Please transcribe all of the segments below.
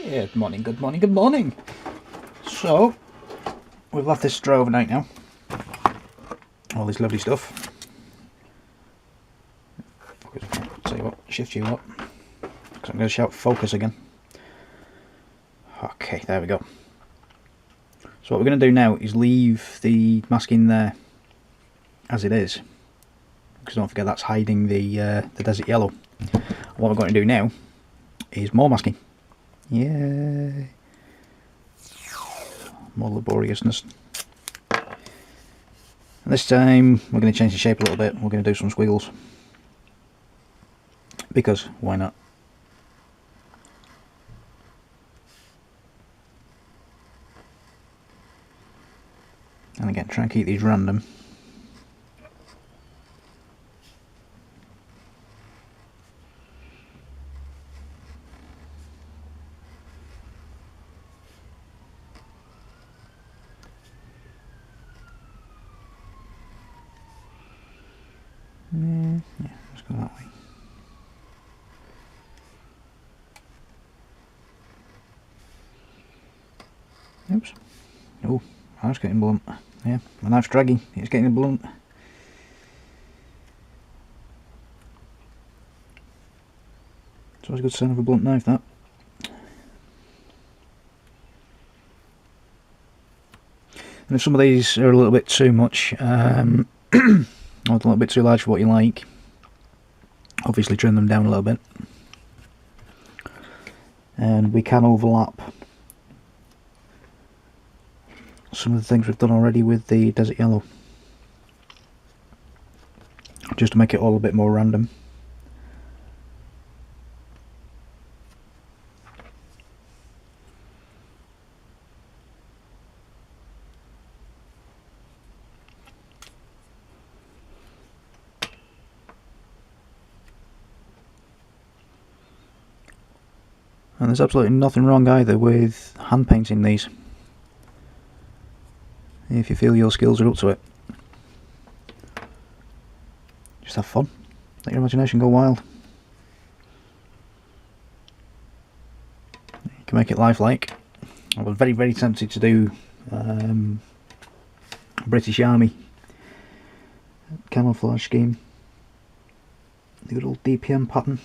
Good morning, good morning, good morning. So, we've left this straw overnight now. All this lovely stuff. Tell you what, shift you up. Because I'm going to shout focus again. Okay, there we go. So what we're going to do now is leave the masking there as it is. Because don't forget that's hiding the desert yellow. What we're going to do now is more masking. Yay! More laboriousness. And this time we're going to change the shape a little bit. We're going to do some squiggles. Because why not? And again, try and keep these random. Yeah, let's go that way. Oops. Oh, my knife's getting blunt. Yeah, my knife's dragging. It's getting blunt. It's always a good sign of a blunt knife, that. And if some of these are a little bit too much, or a little bit too large for what you like, obviously trim them down a little bit. And we can overlap some of the things we've done already with the desert yellow, just to make it all a bit more random. And there's absolutely nothing wrong either with hand painting these, if you feel your skills are up to it. Just have fun, let your imagination go wild. You can make it lifelike. I was very, very tempted to do British Army camouflage scheme, the good old DPM pattern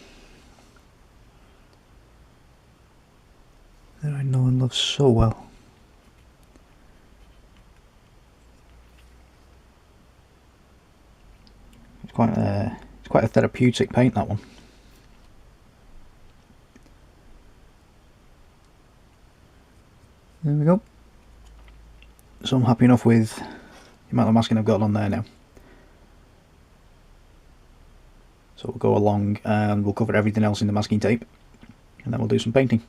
that I know and love so well. It's quite a therapeutic paint, that one. There we go. So I'm happy enough with the amount of masking I've got on there now. So we'll go along and we'll cover everything else in the masking tape, and then we'll do some painting.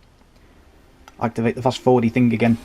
Activate the fast forwardy thing again.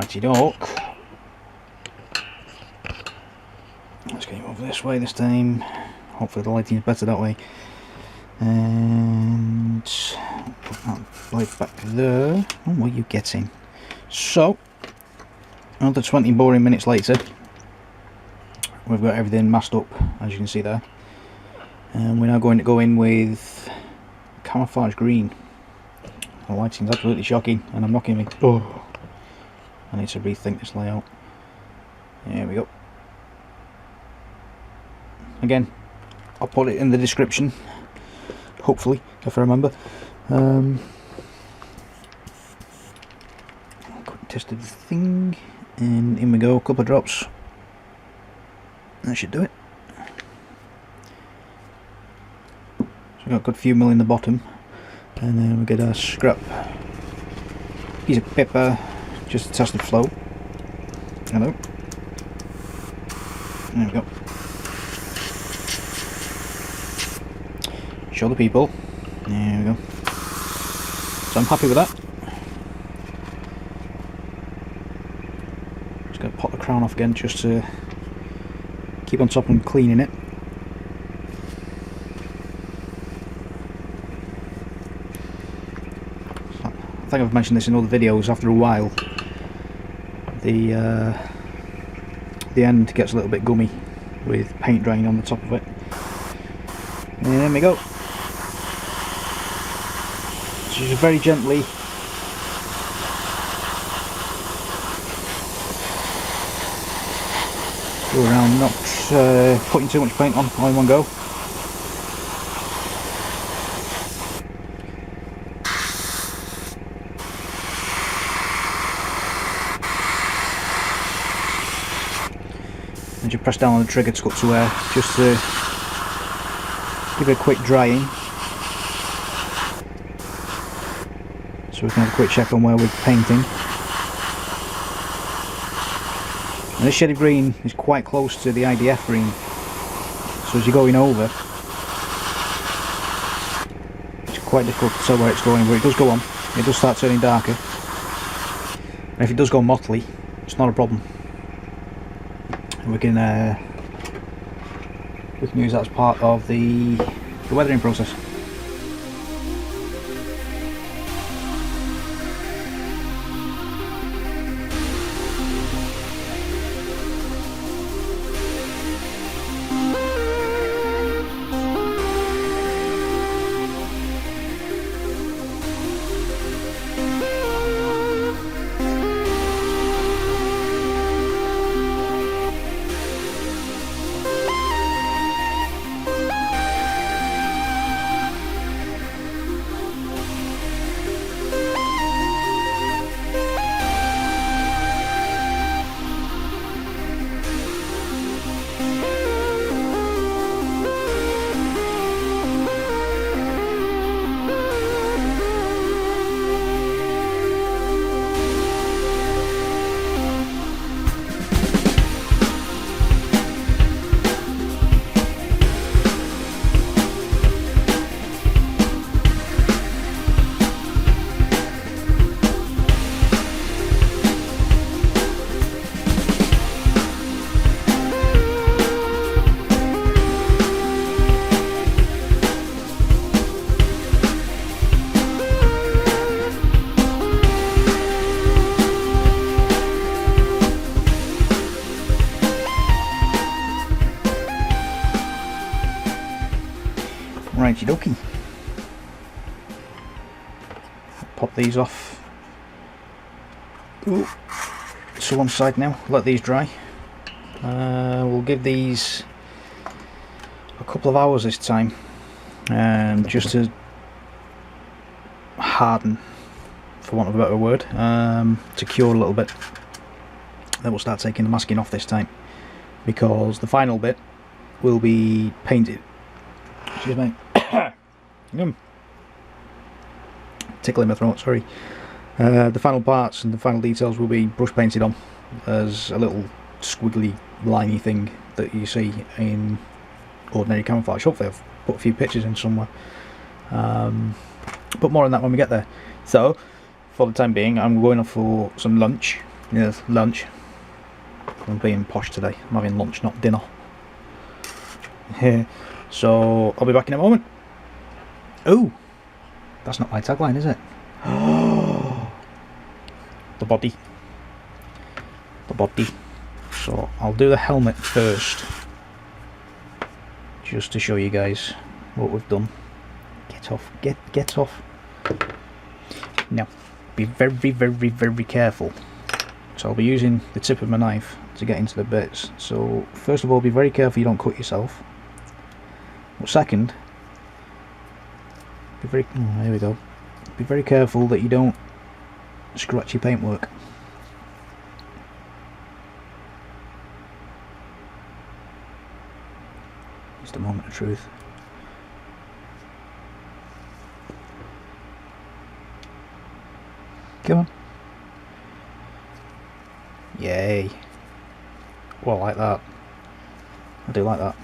Righty doke. Let's get him over this way this time. Hopefully the lighting is better that way. And put that blade back there. Oh, what are you getting? So, another 20 boring minutes later, we've got everything masked up, as you can see there. And we're now going to go in with Camouflage Green. The lighting's absolutely shocking, and I'm knocking me. Oh, I need to rethink this layout. There we go. Again, I'll put it in the description, hopefully, if I remember. Quick test of the thing, and in we go, a couple of drops. That should do it. So we've got a good few mil in the bottom, and then we get a scrap piece of paper just to test the flow. Hello. There we go. Show the people. There we go. So I'm happy with that. Just going to pop the crown off again just to keep on top and cleaning it. I think I've mentioned this in other videos. After a while, the end gets a little bit gummy with paint drying on the top of it. And there we go. So just very gently go around, not putting too much paint on all in one go. And you press down on the trigger to go to air, just to give it a quick drying, so we can have a quick check on where we're painting. And this shaded green is quite close to the IDF green, so as you're going over, it's quite difficult to tell where it's going, but it does go on. It does start turning darker, and if it does go mottly, it's not a problem. We can use that as part of the weathering process. Righty dokie. Pop these off. Ooh. So one side now, let these dry. We'll give these a couple of hours this time, just to harden, for want of a better word, to cure a little bit. Then we'll start taking the masking off this time, because the final bit will be painted. Excuse me. Tickling my throat, sorry. The final parts and the final details will be brush painted on as a little squiggly liney thing that you see in ordinary camouflage. Hopefully I've put a few pictures in somewhere, but more on that when we get there. So for the time being, I'm going off for some lunch, Yes, lunch. I'm being posh today. I'm having lunch, not dinner. So I'll be back in a moment. Oh, that's not my tagline, is it? The body. The body. So I'll do the helmet first, just to show you guys what we've done. Get off. Get off. Now, be very careful. So I'll be using the tip of my knife to get into the bits. So first of all, be very careful you don't cut yourself. But second, be very, there we go. Be very careful that you don't scratch your paintwork. Just a moment of truth. Come on. Yay. Well, like that. I do like that.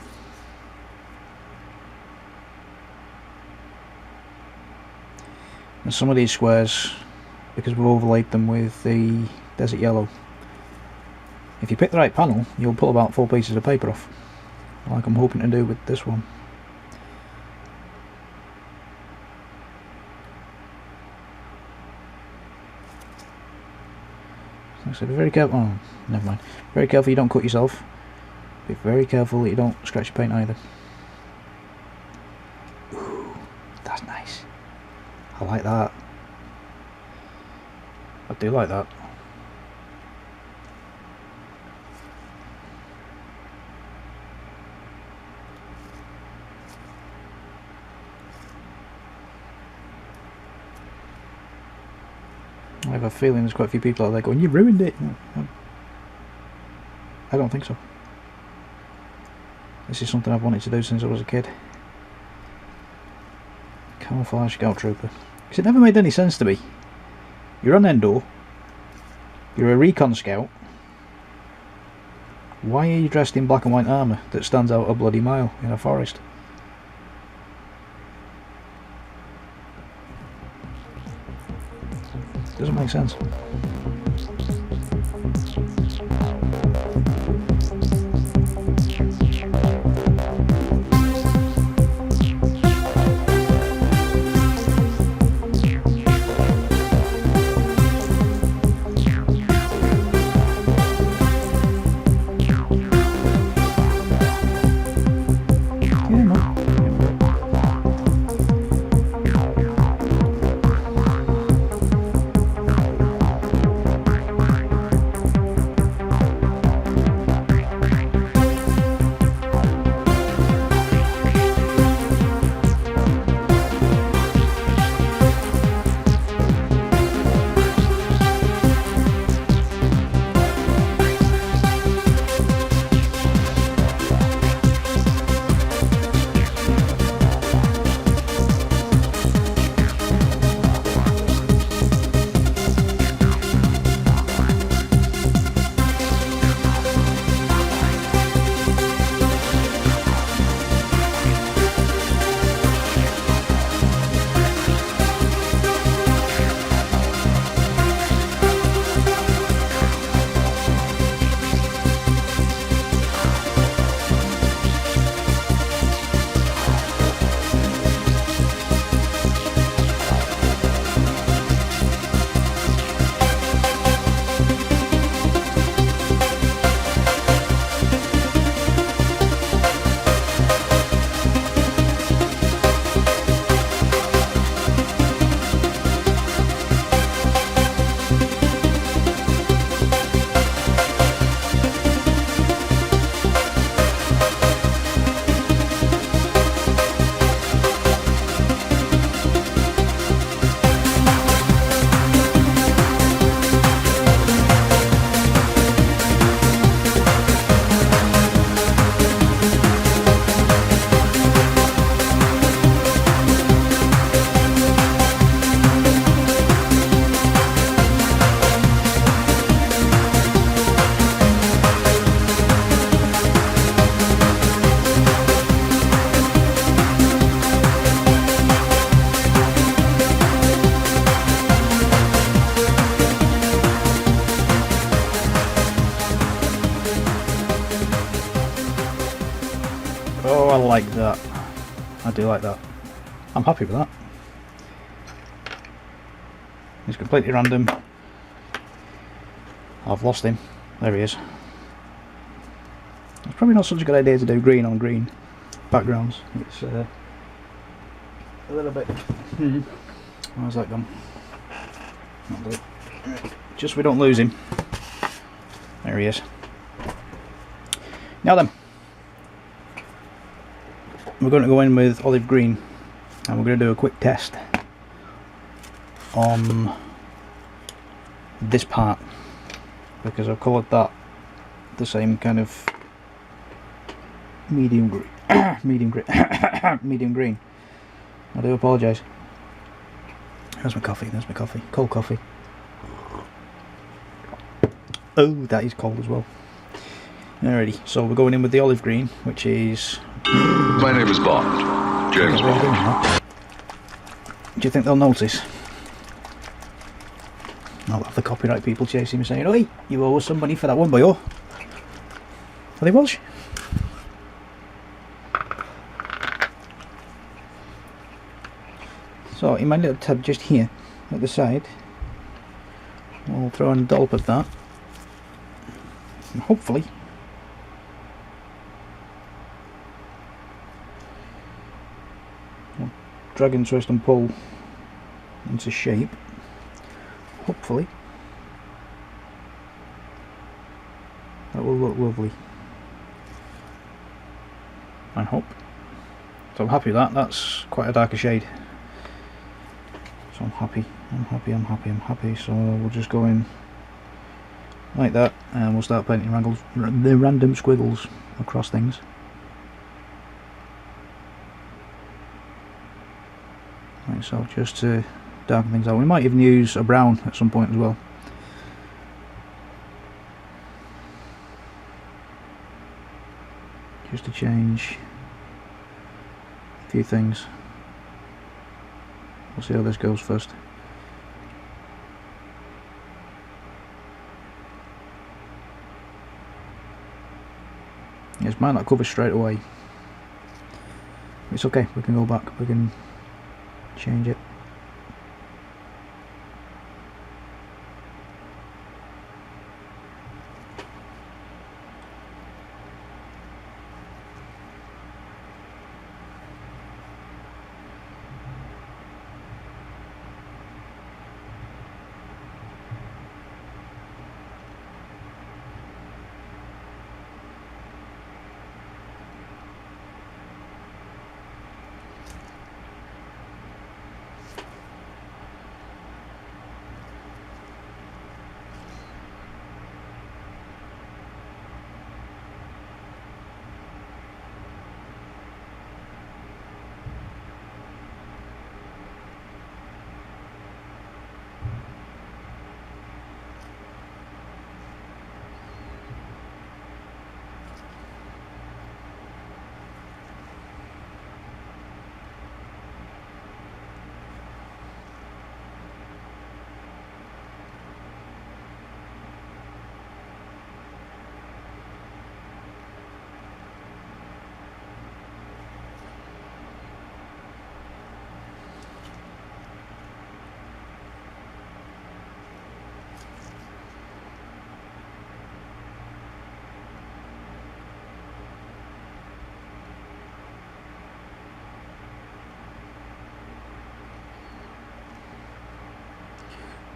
And some of these squares, because we've overlaid them with the desert yellow, if you pick the right panel, you'll pull about 4 pieces of paper off, like I'm hoping to do with this one. So be very careful. Oh, never mind. Very careful you don't cut yourself. Be very careful that you don't scratch your paint either. Ooh, that's nice. I like that. I do like that. I have a feeling there's quite a few people out there going, "You ruined it." No, I don't think so. This is something I've wanted to do since I was a kid. Camouflage Scout Trooper. Because it never made any sense to me. You're on Endor. You're a recon scout. Why are you dressed in black and white armour that stands out a bloody mile in a forest? Doesn't make sense. like that. I'm happy with that. It's completely random. I've lost him. There he is. It's probably not such a good idea to do green on green backgrounds. It's a little bit... Where's that gone? That'll do. Right. Just so we don't lose him. There he is. Now then, we're going to go in with olive green and we're going to do a quick test on this part, because I've coloured that the same kind of medium green. Medium green. I do apologise. There's my coffee, there's my coffee. Cold coffee. Oh, that is cold as well. Alrighty, so we're going in with the olive green, which is... My name is Bond. James Bond. Do you think they'll notice? I'll have the copyright people chasing me saying, "Oi, you owe us some money for that one, boy." Are they Welsh? So in my little tub just here at the side, I'll throw in a dollop of that, and hopefully I'll drag and twist and pull into shape. Hopefully that will look lovely. I hope. So I'm happy with that. That's quite a darker shade. So I'm happy. I'm happy. I'm happy. I'm happy. So we'll just go in like that, and we'll start painting the random squiggles across things. Right, so just to darken things out. We might even use a brown at some point as well. Just to change a few things. We'll see how this goes first. This might not cover straight away. It's okay, we can go back, we can change it.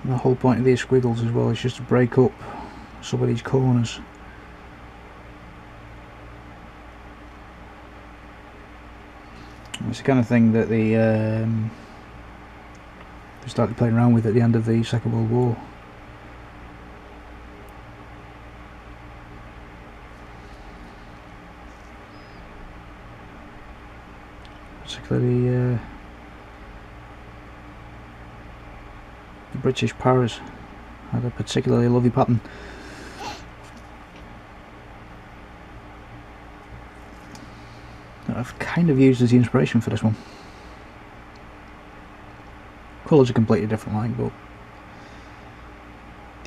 And the whole point of these squiggles as well is just to break up some of these corners. And it's the kind of thing that they started playing around with at the end of the Second World War. Particularly the British Paras had a particularly lovely pattern. That I've kind of used as the inspiration for this one. Colours are completely different, like, but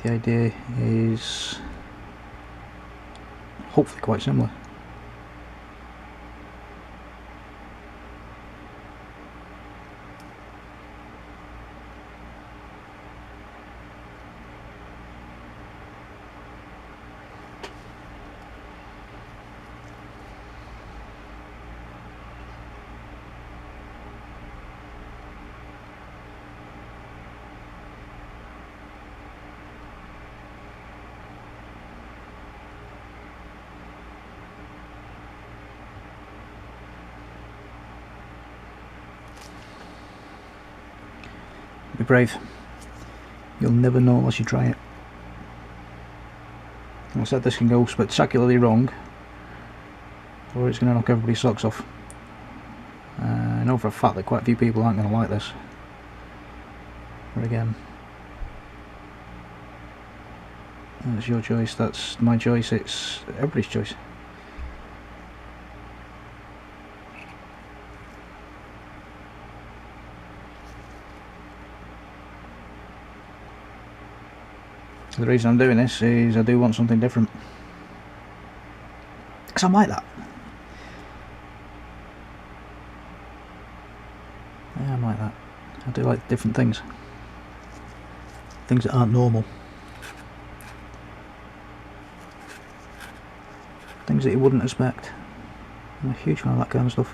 the idea is hopefully quite similar. Be brave. You'll never know unless you try it. Like I said, this can go spectacularly wrong, or it's going to knock everybody's socks off. I know for a fact that quite a few people aren't going to like this. But again, that's your choice, that's my choice, it's everybody's choice. The reason I'm doing this is I do want something different. Because I'm like that. Yeah, I'm like that. I do like different things. Things that aren't normal. Things that you wouldn't expect. I'm a huge fan of that kind of stuff.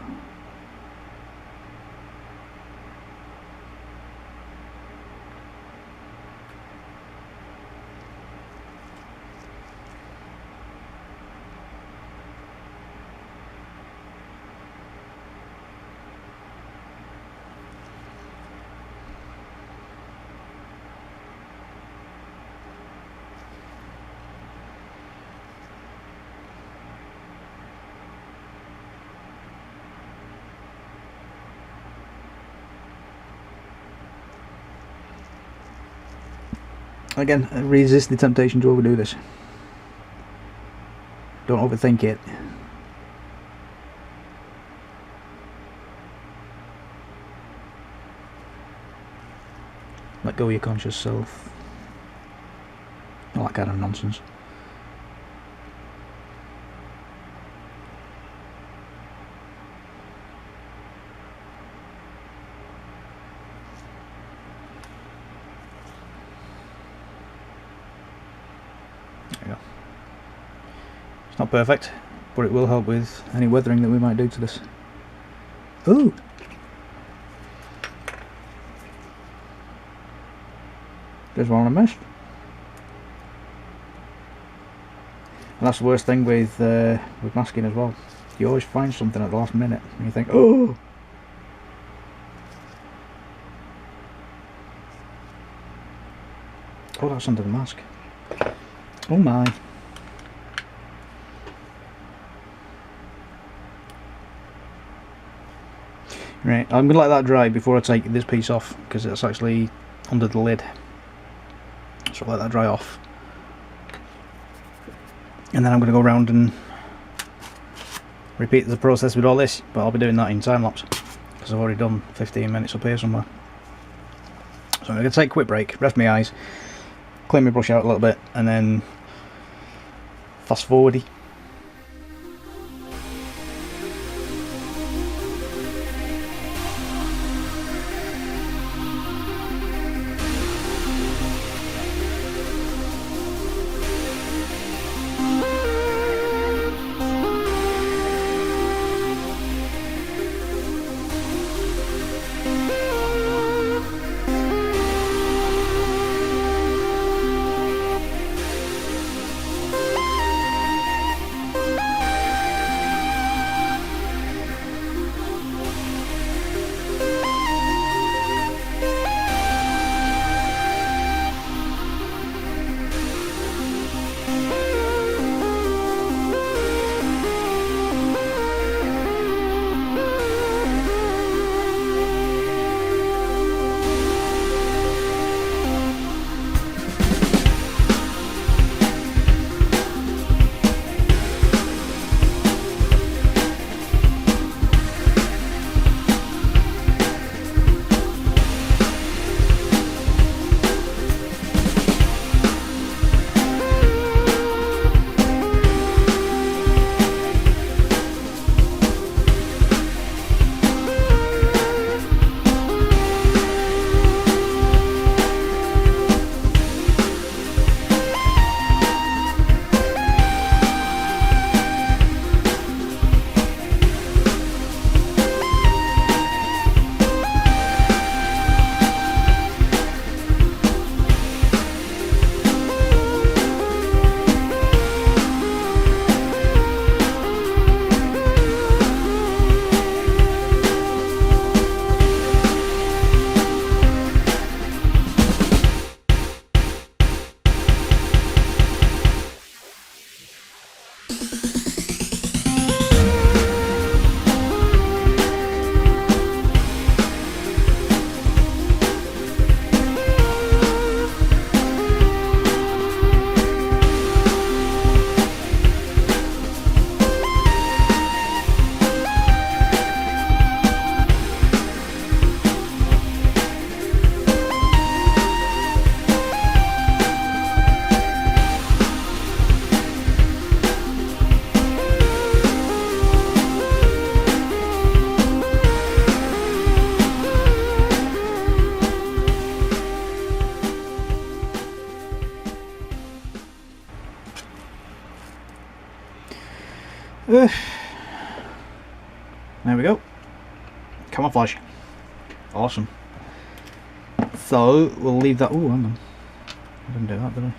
Again, resist the temptation to overdo this. Don't overthink it. Let go of your conscious self. All that kind of nonsense. There you go. It's not perfect, but it will help with any weathering that we might do to this. Ooh! There's one I missed. And that's the worst thing with masking as well. You always find something at the last minute and you think, oh! Oh, that's under the mask. Oh my. Right, I'm going to let that dry before I take this piece off, because it's actually under the lid. So I'll let that dry off. And then I'm going to go around and repeat the process with all this, but I'll be doing that in time-lapse, because I've already done 15 minutes up here somewhere. So I'm going to take a quick break, rest my eyes, clean my brush out a little bit, and then fast forwardy. There we go. Camouflage. Awesome. So we'll leave that. Oh, hang on. I didn't do that, did I?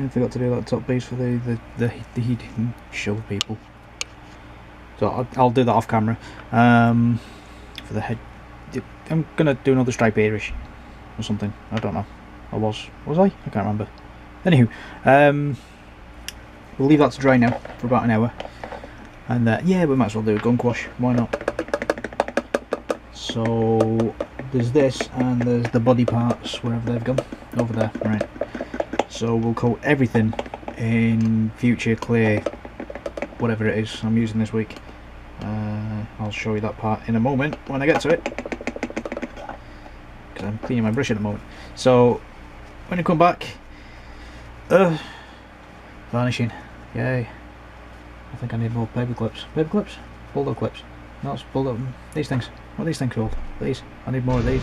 I forgot to do that top piece for the heat show people. So I'll do that off camera. For the head, I'm gonna do another stripe here-ish or something. I don't know. Was I? I can't remember. Anywho, we'll leave that to dry now for about an hour, and yeah, we might as well do a gunk wash. Why not? So there's this, and there's the body parts wherever they've gone over there. Right. So we'll coat everything in future clear, whatever it is I'm using this week. I'll show you that part in a moment when I get to it, because I'm cleaning my brush at the moment. So when I come back, varnishing, yay. I think I need more paper clips. Paper clips? Bulldog clips. No, it's bulldog. These things. What are these things called? These. I need more of these.